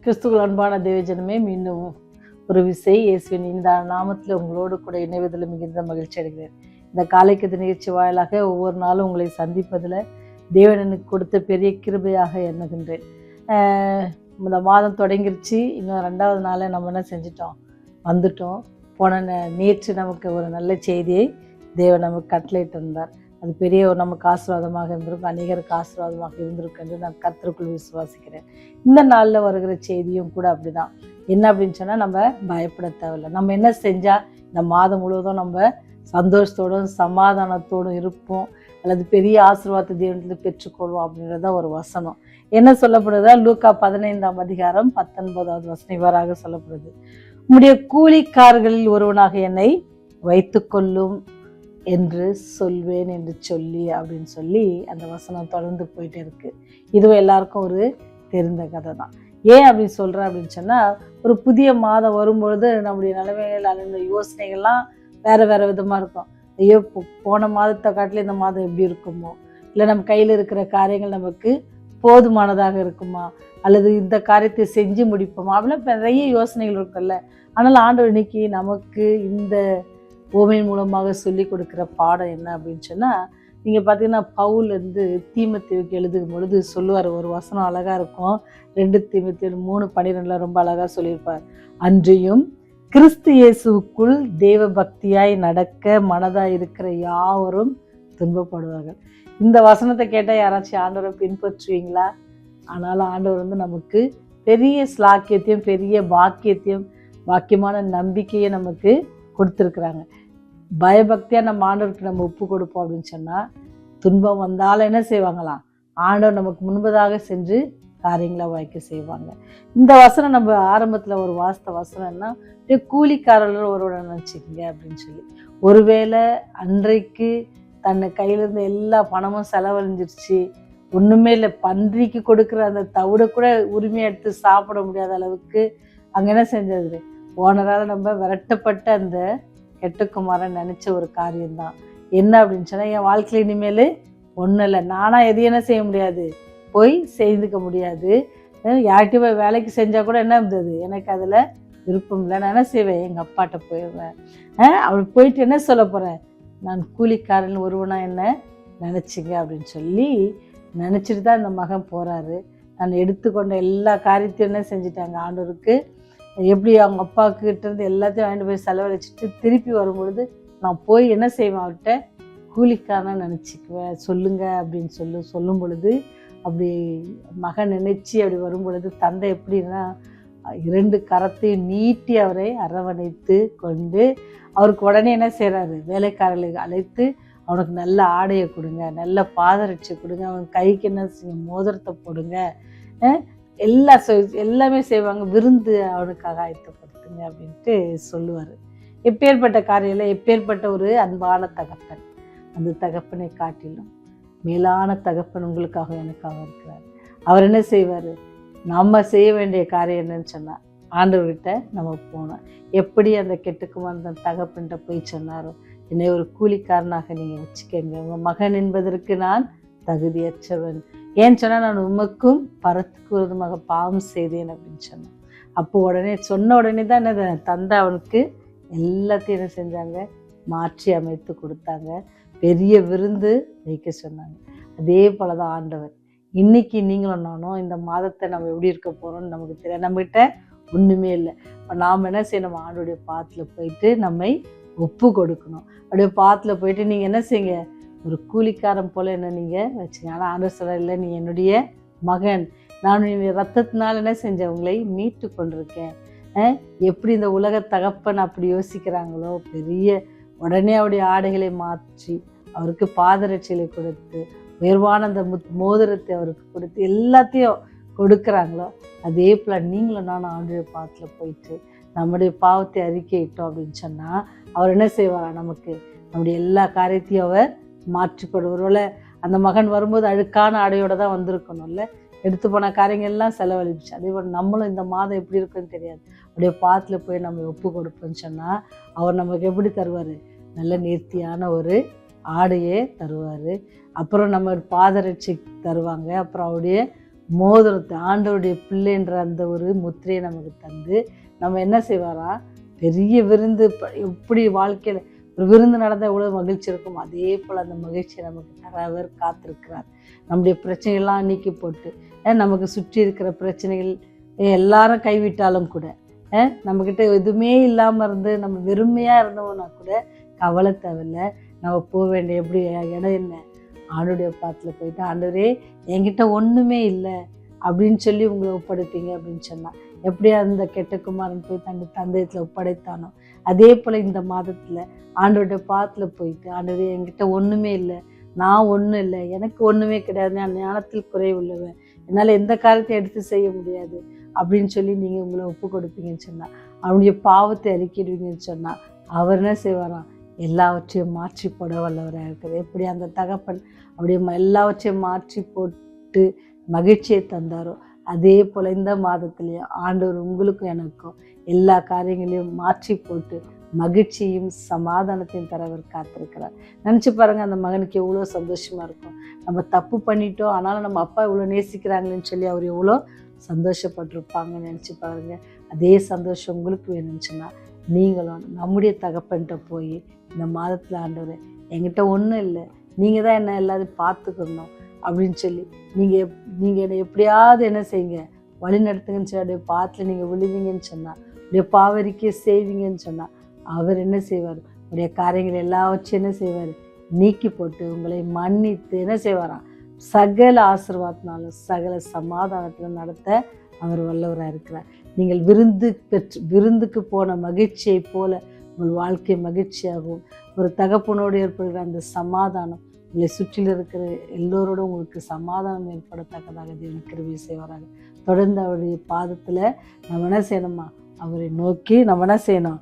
கிறிஸ்துவுக்குள் அன்பான தேவஜனமே, மீண்டும் ஒரு விசை இயேசுவின் இந்த நாமத்தில் உங்களோடு கூட இணைவதில் மிகுந்த மகிழ்ச்சி அடைகிறேன். இந்த காலைக்கது நிகழ்ச்சி வாயிலாக ஒவ்வொரு நாளும் உங்களை சந்திப்பதில் தேவன் எனக்கு கொடுத்த பெரிய கிருபையாக எண்ணுகின்றேன். இந்த மாதம் தொடங்கிருச்சு. இன்னும் 2வது நாளை நம்ம என்ன செஞ்சிட்டோம், வந்துட்டோம். நேற்று நமக்கு ஒரு நல்ல செய்தியை தேவன் நமக்கு கட்டளையிட்டு இருந்தார். அது பெரிய நமக்கு ஆசீர்வாதமாக இருந்திருக்கும், அநேகருக்கு ஆசீர்வாதமாக இருந்திருக்கும் என்று நான் கர்த்தருக்குள் விசுவாசிக்கிறேன். இந்த நாளில் வருகிற செய்தியும் கூட அப்படிதான். என்ன அப்படின்னு சொன்னால், நம்ம பயப்பட தேவையில்லை. நம்ம என்ன செஞ்சால் இந்த மாதம் முழுவதும் நம்ம சந்தோஷத்தோடும் சமாதானத்தோடும் இருப்போம், அல்லது பெரிய ஆசீர்வாதத்தை தேவனிடத்தில் பெற்றுக்கொள்வோம் அப்படின்றத ஒரு வசனம் என்ன சொல்லப்படுதா? லூக்கா 15ஆம் அதிகாரம் 19வது வசனம் இவ்வாறாக சொல்லப்படுது: உம்முடைய கூலிக்காரர்களில் ஒருவனாக என்னை வைத்துக்கொள்ளும் என்று சொல்வேன் என்று சொல்லி அப்படின்னு சொல்லி அந்த வசனம் தொடர்ந்து போயிட்டே இருக்கு. இதுவும் எல்லாருக்கும் ஒரு தெரிந்த கதை தான். ஏன் அப்படி சொல்கிறேன் அப்படின்னு சொன்னால், ஒரு புதிய மாதம் வரும்பொழுது நம்முடைய நிலைமைகள் அல்லது யோசனைகள்லாம் வேறு வேறு விதமாக இருக்கும். ஐயோ, போன மாதத்தை காட்டில் இந்த மாதம் எப்படி இருக்குமோ, இல்லை நம்ம கையில் இருக்கிற காரியங்கள் நமக்கு போதுமானதாக இருக்குமா, அல்லது இந்த காரியத்தை செஞ்சு முடிப்போமா, அப்படிலாம் நிறைய யோசனைகள் இருக்குல்ல. ஆனால் ஆண்டவர் இன்னைக்கு நமக்கு இந்த ஓமையின் மூலமாக சொல்லி கொடுக்குற பாடம் என்ன அப்படின்னு சொன்னால், நீங்கள் பார்த்தீங்கன்னா பவுல் தீமோத்தேயுவுக்கு எழுதும் பொழுது சொல்லுவார். ஒரு வசனம் அழகாக இருக்கும். 2 தீமோத்தேயு 3:12 ரொம்ப அழகாக சொல்லியிருப்பார்: அன்றியும் கிறிஸ்து இயேசுவுக்குள் தேவ பக்தியாய் நடக்க மனதாய் இருக்கிற யாவரும் துன்பப்படுவார்கள். இந்த வசனத்தை கேட்டால் யாராச்சும் ஆண்டவரை பின்பற்றுவீங்களா? ஆனாலும் ஆண்டவர் நமக்கு பெரிய ஸ்லாக்கியத்தையும் பெரிய பாக்கியமான நம்பிக்கையை நமக்கு கொடுத்துருக்குறாங்க. பயபக்தியாக நம்ம ஆண்டவருக்கு நம்ம ஒப்பு கொடுப்போம் அப்படின்னு சொன்னால், துன்பம் வந்தாலும் என்ன செய்வாங்களாம், ஆண்டவர் நமக்கு முன்பதாக சென்று காரியங்களை வாய்க்க செய்வாங்க. இந்த வசனம் நம்ம ஆரம்பத்தில் ஒரு வசனம்னா, கூலிக்காரர்கள் ஒருவரை நினச்சிக்கங்க அப்படின்னு சொல்லி. ஒருவேளை அன்றைக்கு தன்னை கையிலிருந்த எல்லா பணமும் செலவழிஞ்சிருச்சு, ஒன்றுமே இல்லை, பன்றிக்கு கொடுக்குற அந்த தவிட கூட உரிமையை எடுத்து சாப்பிட முடியாத அளவுக்கு அங்கே என்ன செஞ்சது, ஓனரால் நம்ம விரட்டப்பட்ட அந்த கெட்டகுமாரன் நினச்ச ஒரு காரியம்தான். என்ன அப்படின்னு சொன்னால், என் வாழ்க்கையில் இனிமேல் ஒன்றும் இல்லை, நானாக எதையும் என்ன செய்ய முடியாது, போய் செய்துக்க முடியாது, யார்கிட்டையும் போய் வேலைக்கு செஞ்சால் கூட என்ன இருந்தது, எனக்கு அதில் விருப்பம் இல்லை, நான் என்ன செய்வேன், எங்கள் அப்பாட்ட போயிடுவேன். அப்படி போயிட்டு என்ன சொல்ல போகிறேன், நான் கூலிக்காரன் ஒருவனாக என்ன நினச்சிங்க அப்படின்னு சொல்லி நினச்சிட்டு தான் இந்த மகன் போகிறாரு. நான் எடுத்துக்கொண்ட எல்லா காரியத்தையும் என்ன செஞ்சுட்டாங்க, ஆண்டவருக்கு எப்படி அவங்க அப்பாக்கிட்ட இருந்து எல்லாத்தையும் வாங்கிட்டு போய் செலவழிச்சிட்டு திருப்பி வரும்பொழுது, நான் போய் என்ன செய்வேன், அவர்கிட்ட கூலிக்காரனா நினச்சிக்குவேன் சொல்லுங்க அப்படின்னு சொல்லும் பொழுது, அப்படி மகன் நினைச்சு அப்படி வரும் பொழுது தந்தை எப்படின்னா 2 கரத்தையும் நீட்டி அவரை அரவணைத்து கொண்டு அவருக்கு உடனே என்ன செய்கிறாரு, வேலைக்காரர்களை அழைத்து அவனுக்கு நல்ல ஆடையை கொடுங்க, நல்ல பாதரட்சை கொடுங்க, அவன் கைக்கு என்ன செய்யுங்க, மோதிரத்தை போடுங்க, எல்லாமே செய்வாங்க, விருந்து அவனுக்காக ஆயத்தப்படுத்துங்க அப்படின்ட்டு சொல்லுவார். எப்பேற்பட்ட காரியம், எப்பேற்பட்ட ஒரு அன்பான தகப்பன். அந்த தகப்பனை காட்டிலும் மேலான தகப்பன் உங்களுக்காக எனக்காக இருக்கிறார். அவர் என்ன செய்வார், நம்ம செய்ய வேண்டிய காரியம் என்னன்னு சொன்னால், ஆண்டவர்கிட்ட நம்ம போனோம். எப்படி அந்த கெட்டுக்குமார் அந்த தகப்பன்கிட்ட போய் சொன்னாரோ, என்னை ஒரு கூலிக்காரனாக நீங்கள் வச்சுக்கங்க, உங்கள் மகன் என்பதற்கு நான் தகுதியற்றவன், ஏன்னு சொன்னால் நான் உமக்கும் பரத்துக்கு விரோதமாக பாவம் செய்தேன் அப்படின்னு சொன்னேன். அப்போ சொன்ன உடனே தான் என்ன தந்தை அவனுக்கு எல்லாத்தையும் என்ன செஞ்சாங்க, மாற்றி அமைத்து கொடுத்தாங்க, பெரிய விருந்து வைக்க சொன்னாங்க. அதே போல தான் ஆண்டவர். இன்னைக்கு நீங்களும் நானும் இந்த மாதத்தை நம்ம எப்படி இருக்க போகிறோம்னு நமக்கு தெரியாது. நம்மகிட்ட ஒன்றுமே இல்லை. இப்போ நாம் என்ன செய்யணும், ஆண்டோடைய பாத்தில் போயிட்டு நம்மை ஒப்பு கொடுக்கணும். அப்படியே பாத்தில் போயிட்டு நீங்கள் என்ன செய்யுங்க, ஒரு கூலிக்காரன் போல் என்ன நீங்கள் வச்சுங்க. ஆனால் ஆண்டவர் சொல்ல, இல்லை, நீ என்னுடைய மகன், நான் ரத்தத்தினால் என்ன செஞ்சேன், உங்களை மீட்டு கொண்டிருக்கேன். எப்படி இந்த உலக தகப்பன் அப்படி யோசிக்கிறாங்களோ, பெரிய உடனே அவருடைய ஆடைகளை மாற்றி அவருக்கு பாதரட்சிகளை கொடுத்து உயர்வான அந்த மோதிரத்தை அவருக்கு கொடுத்து எல்லாத்தையும் கொடுக்குறாங்களோ, அதே போல் நீங்களும் நானும் ஆண்டவருடைய பாத்தில் போயிட்டு நம்முடைய பாவத்தை அறிக்கையிட்டோம் அப்படின்னு சொன்னால், அவர் என்ன செய்வார், நமக்கு நம்முடைய எல்லா காரியத்தையும் அவர் மாற்றிக்கொடு. ஒருவேளை அந்த மகன் வரும்போது அழுக்கான ஆடையோடு தான் வந்திருக்கணும்ல, எடுத்து போன காரியங்கள்லாம் செலவழிச்சு. அதே போல் நம்மளும் இந்த மாதம் எப்படி இருக்குன்னு தெரியாது, அப்படியே பாத்தில் போய் நம்ம ஒப்பு கொடுப்போன்னு சொன்னால், அவர் நமக்கு எப்படி தருவார், நல்ல நேர்த்தியான ஒரு ஆடையே தருவார். அப்புறம் நம்ம பாதரட்சி தருவாங்க. அப்புறம் அவருடைய மோதிரத்தை, ஆண்டவருடைய பிள்ளைன்ற அந்த ஒரு முத்திரையை நமக்கு தந்து நம்ம என்ன செய்வாரா, பெரிய விருந்து. எப்படி வாழ்க்கையில் ஒரு விருந்து நடந்தால் எவ்வளோ மகிழ்ச்சி இருக்கும், அதே போல் அந்த மகிழ்ச்சியை நமக்கு தரவர் காத்திருக்கிறார். நம்முடைய பிரச்சனைகள்லாம் நீக்கி போட்டு, நமக்கு சுற்றி இருக்கிற பிரச்சனைகள் எல்லாரும் கைவிட்டாலும் கூட, நம்மக்கிட்ட எதுவுமே இல்லாமல் இருந்து நம்ம வெறுமையாக இருந்தோம்னா கூட கவலை தேவையில்லை. நம்ம போக வேண்டிய எப்படி இடம் என்ன, ஆண்டோடைய பாத்தில் போயிட்டு, ஆண்டவரே என்கிட்ட ஒன்றுமே இல்லை அப்படின்னு சொல்லி உங்களை ஒப்படைப்பீங்க அப்படின்னு சொன்னால், எப்படி அந்த கெட்ட குமாரன் போய் தன் தந்தையத்தில் ஒப்படைத்தானோ அதே போல் இந்த மாதத்தில் ஆண்டோடைய பாத்தில் போயிட்டு, ஆண்டவரே என்கிட்ட ஒன்றுமே இல்லை, நான் ஒன்றும் இல்லை, எனக்கு ஒன்றுமே கிடையாது, நான் ஞானத்தில் குறைவுள்ளவன், என்னால் எந்த காரியத்தை எடுத்து செய்ய முடியாது அப்படின்னு சொல்லி நீங்கள் உங்களை ஒப்பு கொடுப்பீங்கன்னு சொன்னால், அவனுடைய பாவத்தை அறிக்கிடுவீங்கன்னு சொன்னால், அவர் என்ன செய்வாராம், எல்லாவற்றையும் மாற்றி போட வல்லவராக இருக்குது. எப்படி அந்த தகப்பன் அப்படியே எல்லாவற்றையும் மாற்றி போட்டு மகிழ்ச்சியை தந்தாரோ, அதே போல் இந்த மாதத்துலேயும் ஆண்டவர் உங்களுக்கும் எனக்கும் எல்லா காரியங்களையும் மாற்றி போட்டு மகிழ்ச்சியும் சமாதானத்தையும் தரவர் காத்திருக்கிறார். நினச்சி பாருங்கள், அந்த மகனுக்கு எவ்வளோ சந்தோஷமாக இருக்கும். நம்ம தப்பு பண்ணிட்டோம், ஆனாலும் நம்ம அப்பா இவ்வளோ நேசிக்கிறாங்களேன்னு சொல்லி அவர் எவ்வளோ சந்தோஷப்பட்டிருப்பாங்கன்னு நினச்சி பாருங்கள். அதே சந்தோஷம் உங்களுக்கு வேணும்னுச்சுன்னா நீங்களும் நம்முடைய தகப்பன்கிட்ட போய், இந்த மாதத்தில் ஆண்டவர் என்கிட்ட ஒன்றும் இல்லை, நீங்கள் தான் என்ன எல்லாத்தையும் பார்த்துக்கணும் அப்படின்னு சொல்லி நீங்கள் என்னை எப்படியாவது என்ன செய்யுங்க, வழி நடத்துங்கன்னு சொல்லி அப்படியே பாத்தில் நீங்கள் விழுவீங்கன்னு சொன்னால், அப்படியே பாவரிக்கை செய்வீங்கன்னு சொன்னால், அவர் என்ன செய்வார், உடைய காரியங்கள் எல்லாவற்றையும் என்ன செய்வார், நீக்கி போட்டு உங்களை மன்னித்து என்ன செய்வாராம், சகல ஆசீர்வாதத்தினாலும் சகல சமாதானத்திலும் நடத்த அவர் வல்லவராக இருக்கிறார். நீங்கள் விருந்துக்கு போன மகிழ்ச்சியை போல உங்கள் வாழ்க்கை மகிழ்ச்சியாகவும், ஒரு தகப்பனோடு ஏற்படுகிற அந்த சமாதானம் உங்களை சுற்றில் இருக்கிற எல்லோரோடும் உங்களுக்கு சமாதானம் ஏற்படத்தக்கதாக தேவன் கிருபை செய்வாராங்க. தொடர்ந்து அவருடைய பாதத்தில் நம்ம என்ன செய்யணுமா, அவரை நோக்கி நம்ம என்ன செய்யணும்,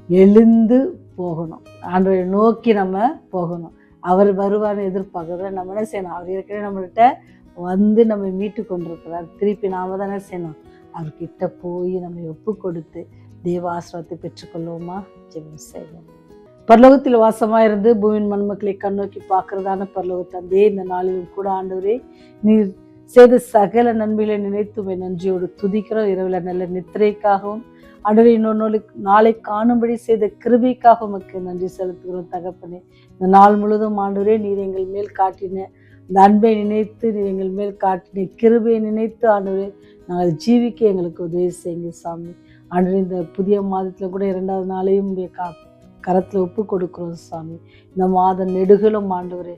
எழுந்து போகணும். ஆண்டவரை நோக்கி நம்ம போகணும். அவர் வருவார்னு எதிர்பார்க்குறத நம்ம என்ன செய்யணும், அவர் ஏற்கனவே நம்மள்கிட்ட வந்து நம்ம மீட்டு கொண்டிருக்கிறார். திருப்பி நாம் தான் என்ன செய்யணும், அவர்கிட்ட போய் நம்ம ஒப்பு கொடுத்து தேவ ஆசீர்வாதத்தை பெற்றுக்கொள்வோமா. ஜெபம் செய்வோம். பரலோகத்தில் வாசமாக இருந்து பூமியின் மண்மக்களை கண்ணோக்கி பார்க்கறதான பரலோக தந்தையே, இந்த நாளிலும் கூட ஆண்டவரே நீர் செய்த சகல நன்மைகளை நினைத்து நன்றியோடு துதிக்கிறோம். இரவில் நல்ல நித்திரைக்காகவும் ஆண்டவரே இன்னொரு நாளை காணும்படி செய்த கிருபைக்காக உமக்கு நன்றி செலுத்துகிறோம் தகப்பனே. இந்த நாள் முழுவதும் ஆண்டவரே நீர் எங்கள் மேல் காட்டின இந்த அன்பை நினைத்து, நீர் எங்கள் மேல் காட்டின கிருபையை நினைத்து ஆண்டவரே நாங்கள் ஜீவிக்க எங்களுக்கு உதவி செய்யுங்க சாமி. ஆண்டவரே இந்த புதிய மாதத்தில் கூட 2வது நாளையும் கரத்தில் ஒப்பு கொடுக்குறோம் சாமி. இந்த மாதம் நெடுகளும் ஆண்டவரே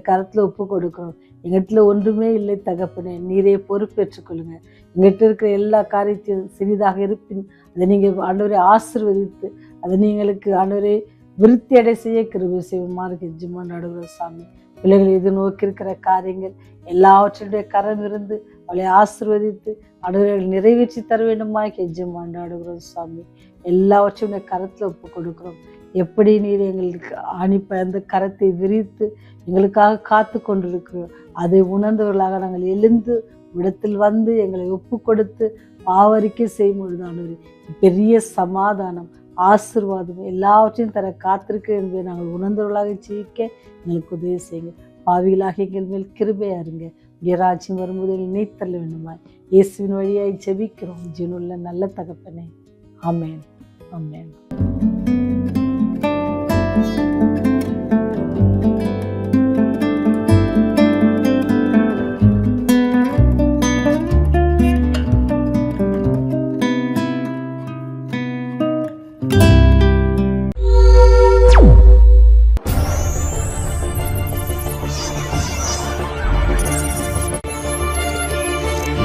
கரத்தில் ஒப்பு கொடுக்குறோம். எங்கிட்ட ஒன்றுமே இல்லை தகப்பனே, நீரே பொறுப்பேற்றுக்கொள்ளுங்க. எங்கிட்ட இருக்கிற எல்லா காரியத்தையும் சிறிதாக இருப்பின் அதை நீங்கள் ஆண்டவரை ஆசீர்வதித்து அதை நீங்களுக்கு ஆண்டவரை விருத்தி அடை செய்ய கிருபை செய்யுமாறு கெஞ்சுமா நடுகிற சாமி. பிள்ளைகள் இது நோக்கி இருக்கிற காரியங்கள் எல்லாவற்றுடைய கரம் இருந்து அவளை ஆசீர்வதித்து ஆண்டவர்கள் நிறைவேற்றி தர வேண்டுமா கெஞ்சுமா நடுகிறோம் சாமி. எல்லாவற்றையும் கரத்தில் ஒப்பு கொடுக்குறோம். எப்படி நீர் எங்களுக்கு அந்த கரத்தை விரித்து எங்களுக்காக காத்து கொண்டிருக்கிறோம், அதை உணர்ந்தவர்களாக நாங்கள் எழுந்து இடத்தில் வந்து எங்களை ஒப்பு கொடுத்து பாவரிக்கை செய்யும் பொழுதானவர் பெரிய சமாதானம் ஆசீர்வாதம் எல்லாவற்றையும் தர காத்திருக்கு என்பதை நாங்கள் உணர்ந்தவர்களாக ஜீவிக்க எங்களுக்கு உதவி செய்யுங்க. பாவிகளாக எங்கள் மேல் கிருபையா இருங்க. ராஜ்யம் வரும்போது நினைத்தள்ள வேண்டுமாய் இயேசுவின் வழியாய் ஜெபிக்கிறோம் ஜீவனுள்ள நல்ல தகப்பனே. ஆமென், ஆமென்.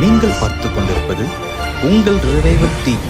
நீங்கள் பார்த்துக் கொண்டிருப்பது உங்கள் ரிவைவல் டிவி.